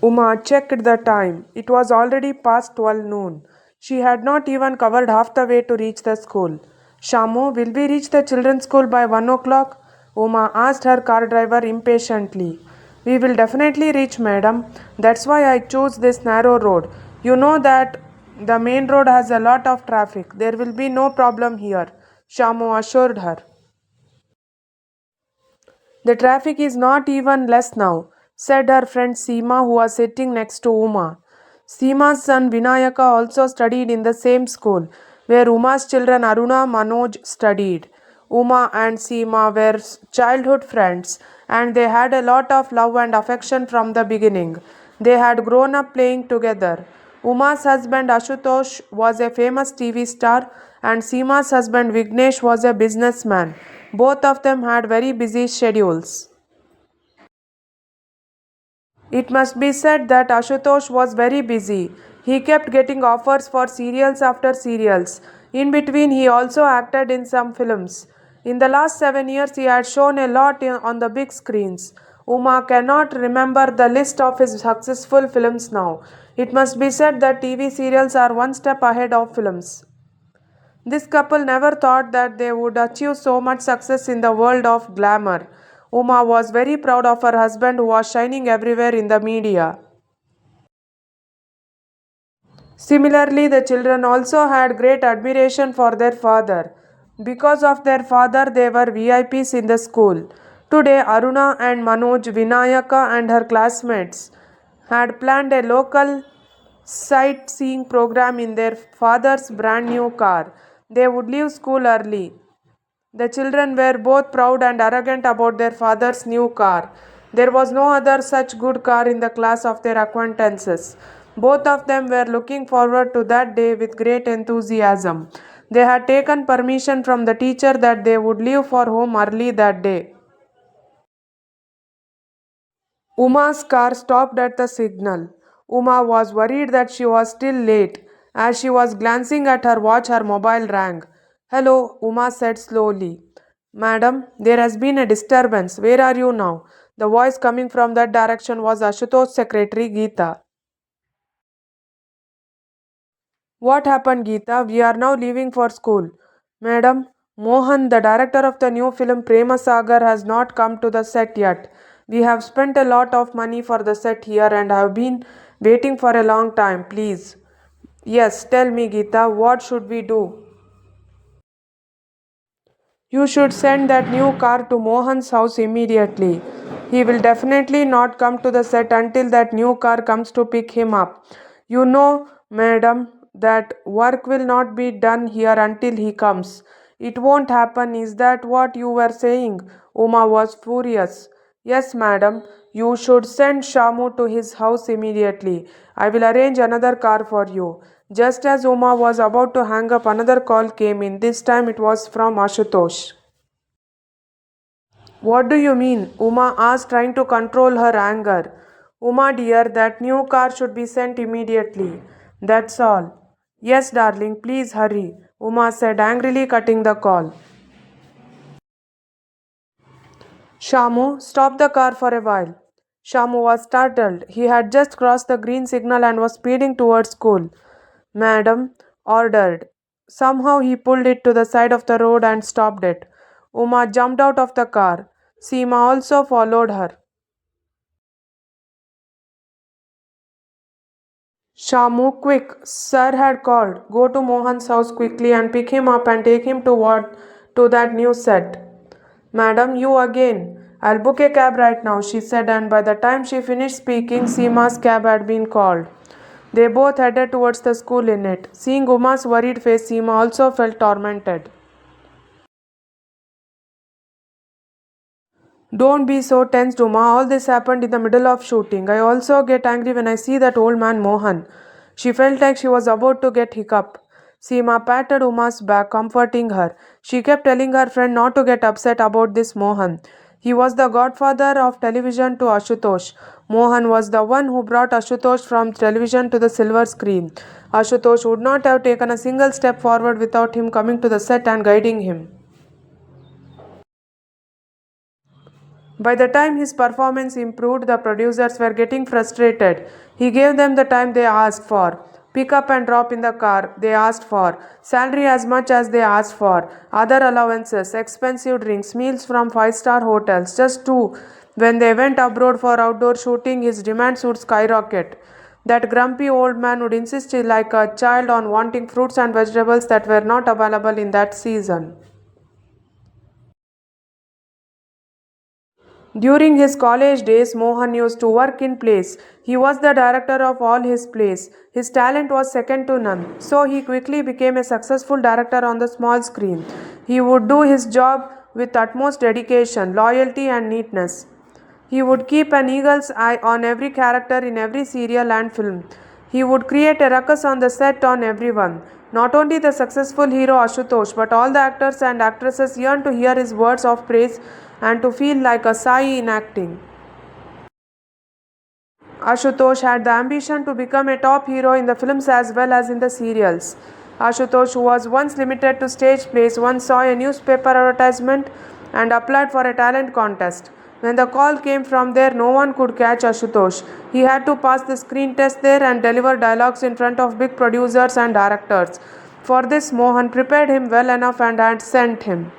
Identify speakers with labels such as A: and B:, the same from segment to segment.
A: Uma checked the time. It was already past 12 noon. She had not even covered half the way to reach the school. Shamu, will we reach the children's school by 1 o'clock? Uma asked her car driver impatiently. We will definitely reach, madam. That's why I chose this narrow road. You know that the main road has a lot of traffic. There will be no problem here, Shamu assured her. The traffic is not even less now, said her friend Seema, who was sitting next to Uma. Seema's son Vinayaka also studied in the same school where Uma's children Aruna Manoj studied. Uma and Seema were childhood friends and they had a lot of love and affection from the beginning. They had grown up playing together. Uma's husband Ashutosh was a famous TV star and Seema's husband Vignesh was a businessman. Both of them had very busy schedules. It must be said that Ashutosh was very busy. He kept getting offers for serials after serials. In between, he also acted in some films. In the last 7 years, he had shown a lot on the big screens. Uma cannot remember the list of his successful films now. It must be said that TV serials are one step ahead of films. This couple never thought that they would achieve so much success in the world of glamour. Uma was very proud of her husband who was shining everywhere in the media. Similarly, the children also had great admiration for their father. Because of their father, they were VIPs in the school. Today, Aruna and Manoj, Vinayaka, and her classmates had planned a local sightseeing program in their father's brand new car. They would leave school early. The children were both proud and arrogant about their father's new car. There was no other such good car in the class of their acquaintances. Both of them were looking forward to that day with great enthusiasm. They had taken permission from the teacher that they would leave for home early that day. Uma's car stopped at the signal. Uma was worried that she was still late. As she was glancing at her watch, her mobile rang. Hello, Uma said slowly. Madam, there has been a disturbance. Where are you now? The voice coming from that direction was Ashutosh's secretary, Geeta. What happened, Geeta? We are now leaving for school. Madam, Mohan, the director of the new film Prema Sagar, has not come to the set yet. We have spent a lot of money for the set here and have been waiting for a long time. Please. Yes, tell me, Geeta, what should we do? You should send that new car to Mohan's house immediately. He will definitely not come to the set until that new car comes to pick him up. You know, madam, that work will not be done here until he comes. It won't happen, is that what you were saying? Uma was furious. Yes, madam, you should send Shamu to his house immediately. I will arrange another car for you. Just as Uma was about to hang up, another call came in. This time it was from Ashutosh. What do you mean? Uma asked, trying to control her anger. Uma, dear, that new car should be sent immediately. That's all. Yes, darling, please hurry, Uma said angrily, cutting the call. Shamu, stop the car for a while. Shamu was startled. He had just crossed the green signal and was speeding towards school. Madam, ordered. Somehow he pulled it to the side of the road and stopped it. Uma jumped out of the car. Seema also followed her. Shamu, quick! Sir had called. Go to Mohan's house quickly and pick him up and take him to that new set. Madam, you again. I'll book a cab right now, she said, and by the time she finished speaking, Seema's cab had been called. They both headed towards the school in it. Seeing Uma's worried face, Seema also felt tormented. Don't be so tense, Uma. All this happened in the middle of shooting. I also get angry when I see that old man Mohan. She felt like she was about to get hiccup. Seema patted Uma's back, comforting her. She kept telling her friend not to get upset about this Mohan. He was the godfather of television to Ashutosh. Mohan was the one who brought Ashutosh from television to the silver screen. Ashutosh would not have taken a single step forward without him coming to the set and guiding him. By the time his performance improved, the producers were getting frustrated. He gave them the time they asked for. Pick up and drop in the car they asked for. Salary as much as they asked for. Other allowances, expensive drinks, meals from five-star hotels. Just two. When they went abroad for outdoor shooting, his demands would skyrocket. That grumpy old man would insist like a child on wanting fruits and vegetables that were not available in that season. During his college days, Mohan used to work in plays. He was the director of all his plays. His talent was second to none, so he quickly became a successful director on the small screen. He would do his job with utmost dedication, loyalty, and neatness. He would keep an eagle's eye on every character in every serial and film. He would create a ruckus on the set on everyone. Not only the successful hero Ashutosh, but all the actors and actresses yearned to hear his words of praise and to feel like a Sai in acting. Ashutosh had the ambition to become a top hero in the films as well as in the serials. Ashutosh, who was once limited to stage plays, once saw a newspaper advertisement and applied for a talent contest. When the call came from there, no one could catch Ashutosh. He had to pass the screen test there and deliver dialogues in front of big producers and directors. For this, Mohan prepared him well enough and had sent him.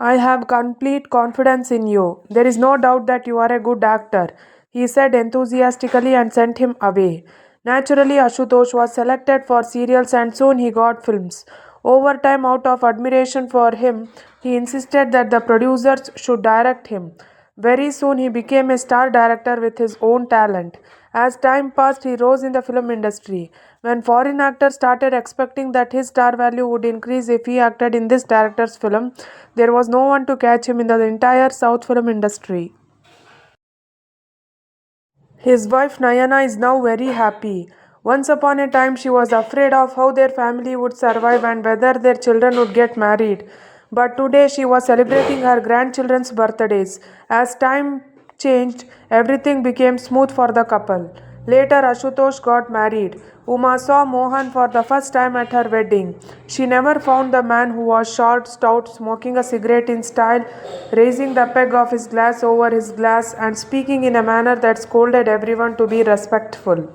A: I have complete confidence in you. There is no doubt that you are a good actor, he said enthusiastically and sent him away. Naturally, Ashutosh was selected for serials and soon he got films. Over time, out of admiration for him, he insisted that the producers should direct him. Very soon, he became a star director with his own talent. As time passed, he rose in the film industry. When foreign actors started expecting that his star value would increase if he acted in this director's film, there was no one to catch him in the entire South film industry. His wife Nayana is now very happy. Once upon a time, she was afraid of how their family would survive and whether their children would get married. But today, she was celebrating her grandchildren's birthdays. As time changed, everything became smooth for the couple. Later, Ashutosh got married. Uma saw Mohan for the first time at her wedding. She never found the man who was short, stout, smoking a cigarette in style, raising the peg of his glass over his glass, and speaking in a manner that scolded everyone to be respectful.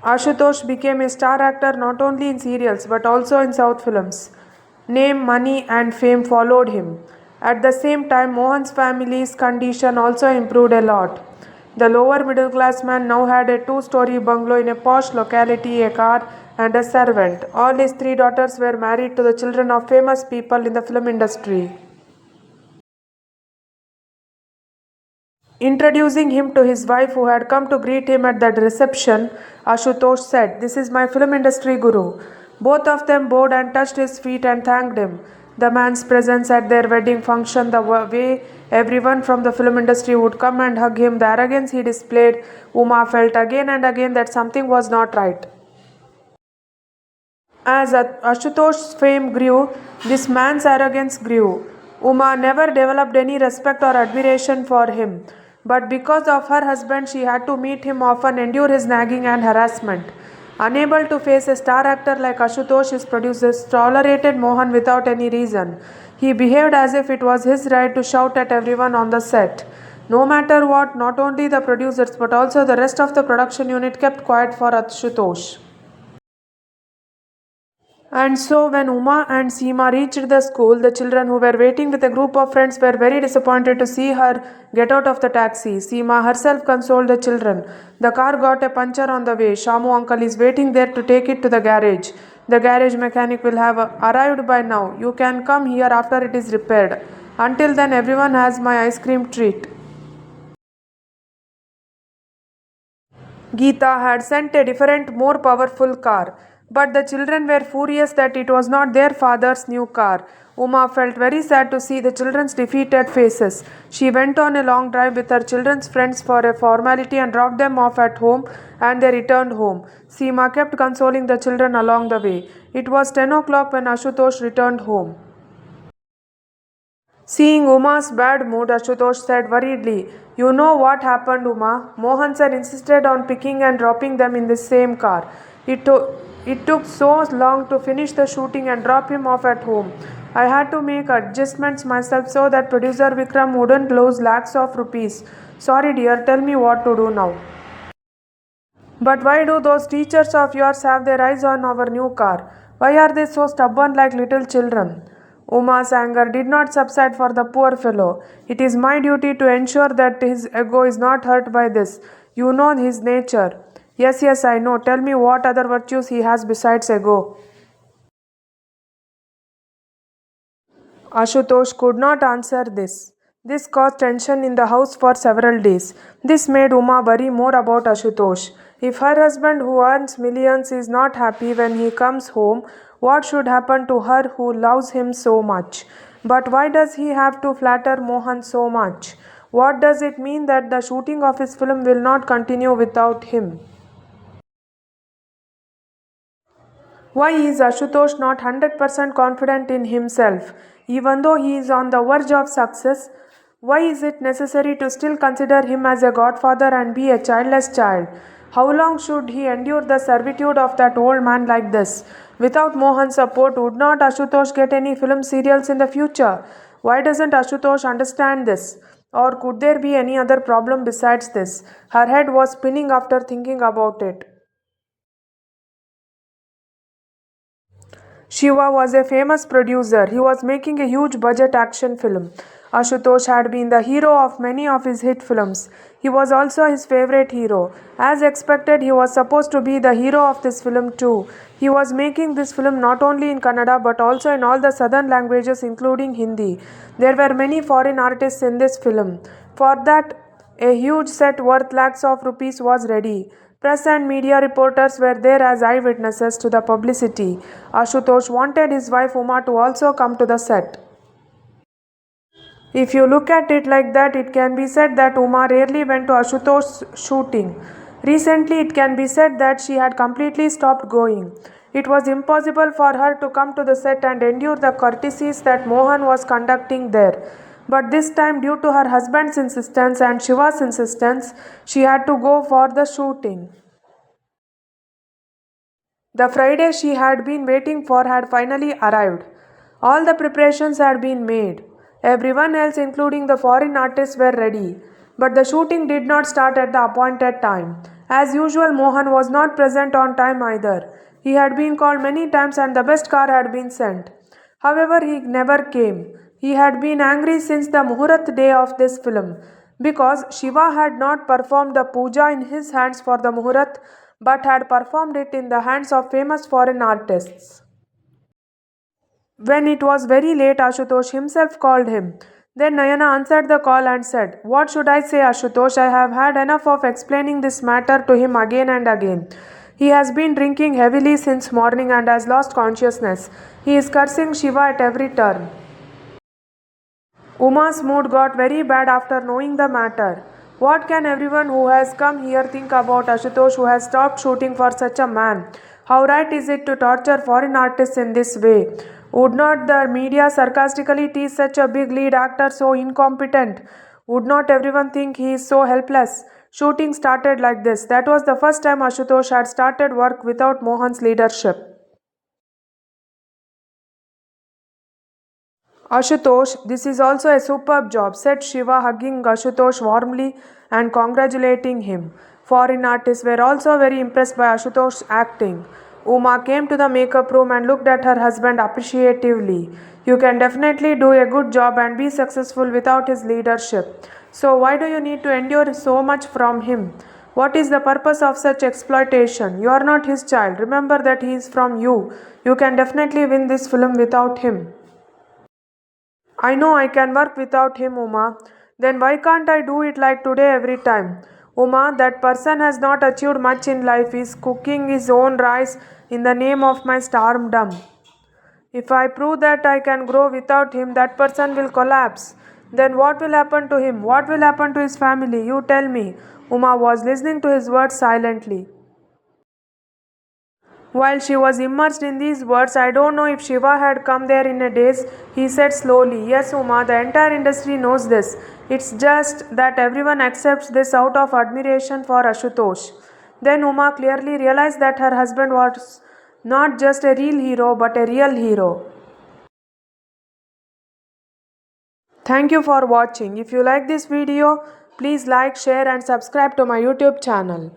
A: Ashutosh became a star actor not only in serials but also in South films. Name, money, and fame followed him. At the same time, Mohan's family's condition also improved a lot. The lower middle class man now had a two-story bungalow in a posh locality, a car, and a servant. All his three daughters were married to the children of famous people in the film industry. Introducing him to his wife who had come to greet him at the reception, Ashutosh said, "This is my film industry guru." Both of them bowed and touched his feet and thanked him. The man's presence at their wedding function, the way everyone from the film industry would come and hug him, the arrogance he displayed, Uma felt again and again that something was not right. As Ashutosh's fame grew, this man's arrogance grew. Uma never developed any respect or admiration for him. But because of her husband, she had to meet him often, endure his nagging and harassment. Unable to face a star actor like Ashutosh, his producers tolerated Mohan without any reason. He behaved as if it was his right to shout at everyone on the set. No matter what, not only the producers but also the rest of the production unit kept quiet for Ashutosh. And so, when Uma and Seema reached the school, the children who were waiting with a group of friends were very disappointed to see her get out of the taxi. Seema herself consoled the children. The car got a puncture on the way. Shamu uncle is waiting there to take it to the garage. The garage mechanic will have arrived by now. You can come here after it is repaired. Until then, everyone has my ice cream treat. Geeta had sent a different, more powerful car. But the children were furious that it was not their father's new car. Uma felt very sad to see the children's defeated faces. She went on a long drive with her children's friends for a formality and dropped them off at home, and they returned home. Seema kept consoling the children along the way. It was 10 o'clock when Ashutosh returned home. Seeing Uma's bad mood, Ashutosh said worriedly, "You know what happened, Uma? Mohan sir insisted on picking and dropping them in the same car. It took so long to finish the shooting and drop him off at home. I had to make adjustments myself so that producer Vikram wouldn't lose lakhs of rupees. Sorry, dear, tell me what to do now. But why do those teachers of yours have their eyes on our new car? Why are they so stubborn like little children? Uma's anger did not subside for the poor fellow. It is my duty to ensure that his ego is not hurt by this. You know his nature. Yes, yes, I know. Tell me what other virtues he has besides ego. Ashutosh could not answer this. This caused tension in the house for several days. This made Uma worry more about Ashutosh. If her husband, who earns millions, is not happy when he comes home, what should happen to her who loves him so much? But why does he have to flatter Mohan so much? What does it mean that the shooting of his film will not continue without him? Why is Ashutosh not 100% confident in himself? Even though he is on the verge of success, why is it necessary to still consider him as a godfather and be a childless child? How long should he endure the servitude of that old man like this? Without Mohan's support, would not Ashutosh get any film serials in the future? Why doesn't Ashutosh understand this? Or could there be any other problem besides this? Her head was spinning after thinking about it. Shiva was a famous producer. He was making a huge budget action film. Ashutosh had been the hero of many of his hit films. He was also his favorite hero. As expected, he was supposed to be the hero of this film too. He was making this film not only in Kannada but also in all the southern languages including Hindi. There were many foreign artists in this film. For that, a huge set worth lakhs of rupees was ready. Press and media reporters were there as eyewitnesses to the publicity. Ashutosh wanted his wife Uma to also come to the set. If you look at it like that, it can be said that Uma rarely went to Ashutosh's shooting. Recently, it can be said that she had completely stopped going. It was impossible for her to come to the set and endure the courtesies that Mohan was conducting there. But this time, due to her husband's insistence and Shiva's insistence, she had to go for the shooting. The Friday she had been waiting for had finally arrived. All the preparations had been made. Everyone else, including the foreign artists, were ready. But the shooting did not start at the appointed time. As usual, Mohan was not present on time either. He had been called many times and the best car had been sent. However, he never came. He had been angry since the Muhurat day of this film because Shiva had not performed the puja in his hands for the Muhurat but had performed it in the hands of famous foreign artists. When it was very late, Ashutosh himself called him. Then Nayana answered the call and said, "What should I say, Ashutosh? I have had enough of explaining this matter to him again and again. He has been drinking heavily since morning and has lost consciousness. He is cursing Shiva at every turn." Uma's mood got very bad after knowing the matter. What can everyone who has come here think about Ashutosh who has stopped shooting for such a man? How right is it to torture foreign artists in this way? Would not the media sarcastically tease such a big lead actor so incompetent? Would not everyone think he is so helpless? Shooting started like this. That was the first time Ashutosh had started work without Mohan's leadership. Ashutosh, this is also a superb job, said Shiva, hugging Ashutosh warmly and congratulating him. Foreign artists were also very impressed by Ashutosh's acting. Uma came to the makeup room and looked at her husband appreciatively. You can definitely do a good job and be successful without his leadership. So, why do you need to endure so much from him? What is the purpose of such exploitation? You are not his child. Remember that he is from you. You can definitely win this film without him. I know I can work without him, Uma. Then why can't I do it like today every time? Uma, that person has not achieved much in life. He is cooking his own rice in the name of my stardomdom. If I prove that I can grow without him, that person will collapse. Then what will happen to him? What will happen to his family? You tell me. Uma was listening to his words silently. While she was immersed in these words, I don't know if Shiva had come there in a daze, he said slowly. Yes, Uma, the entire industry knows this. It's just that everyone accepts this out of admiration for Ashutosh. Then Uma clearly realized that her husband was not just a real hero but a real hero. Thank you for watching. If you like this video, please like, share and subscribe to my YouTube channel.